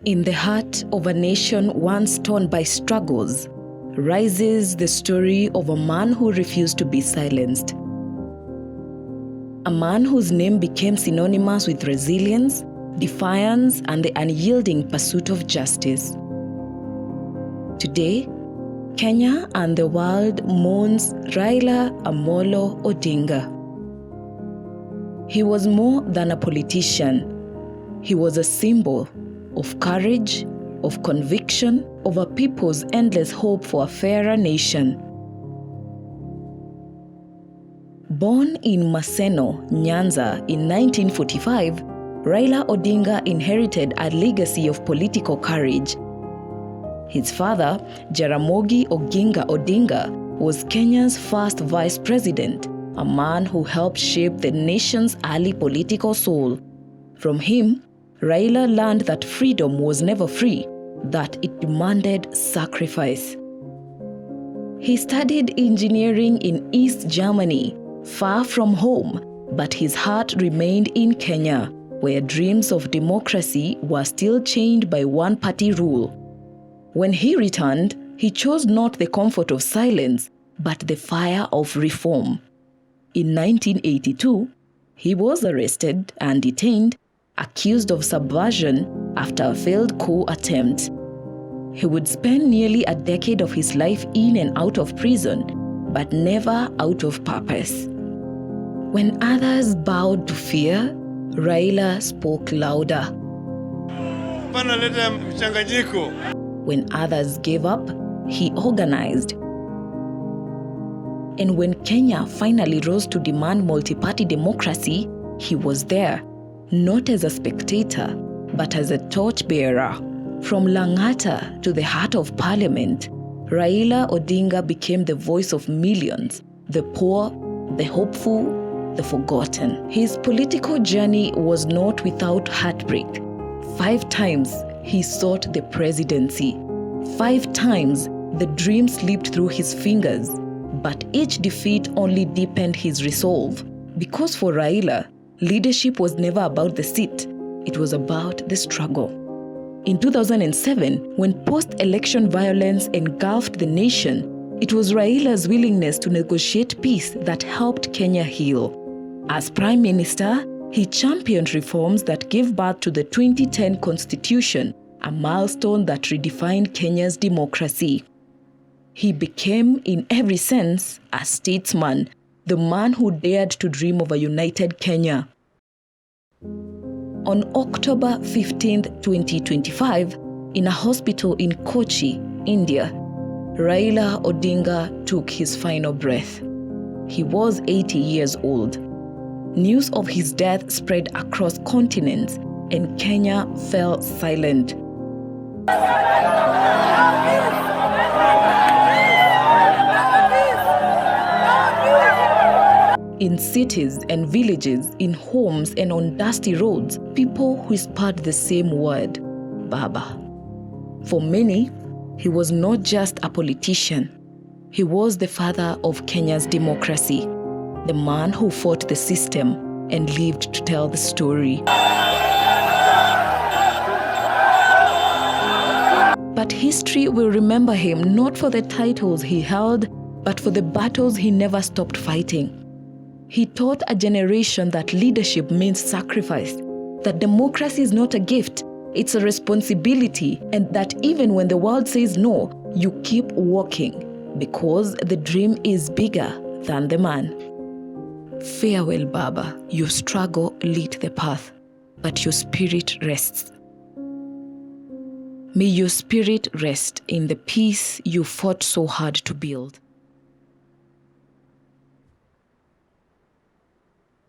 In the heart of a nation once torn by struggles, rises the story of a man who refused to be silenced. A man whose name became synonymous with resilience, defiance, and the unyielding pursuit of justice. Today, Kenya and the world mourns Raila Amolo Odinga. He was more than a politician. He was a symbol of courage, of conviction, of a people's endless hope for a fairer nation. Born in Maseno, Nyanza in 1945, Raila Odinga inherited a legacy of political courage. His father, Jaramogi Oginga Odinga, was Kenya's first vice president, a man who helped shape the nation's early political soul. From him, Raila learned that freedom was never free, that it demanded sacrifice. He studied engineering in East Germany, far from home, but his heart remained in Kenya, where dreams of democracy were still chained by one-party rule. When he returned, he chose not the comfort of silence, but the fire of reform. In 1982, he was arrested and detained, accused of subversion after a failed coup attempt. He would spend nearly a decade of his life in and out of prison, but never out of purpose. When others bowed to fear, Raila spoke louder. When others gave up, he organized. And when Kenya finally rose to demand multi-party democracy, he was there, not as a spectator, but as a torchbearer. From Langata to the heart of parliament, Raila Odinga became the voice of millions, the poor, the hopeful, the forgotten. His political journey was not without heartbreak. 5 times he sought the presidency. 5 times the dream slipped through his fingers, but each defeat only deepened his resolve. Because for Raila, leadership was never about the seat, it was about the struggle. In 2007, when post-election violence engulfed the nation, it was Raila's willingness to negotiate peace that helped Kenya heal. As Prime Minister, he championed reforms that gave birth to the 2010 Constitution, a milestone that redefined Kenya's democracy. He became, in every sense, a statesman, the man who dared to dream of a united Kenya. On October 15, 2025, in a hospital in Kochi, India, Raila Odinga took his final breath. He was 80 years old. News of his death spread across continents, and Kenya fell silent. In cities and villages, in homes and on dusty roads, people whispered the same word, Baba. For many, he was not just a politician. He was the father of Kenya's democracy, the man who fought the system and lived to tell the story. But history will remember him not for the titles he held, but for the battles he never stopped fighting. He taught a generation that leadership means sacrifice, that democracy is not a gift, it's a responsibility, and that even when the world says no, you keep walking, because the dream is bigger than the man. Farewell, Baba. Your struggle lit the path, but your spirit rests. May your spirit rest in the peace you fought so hard to build.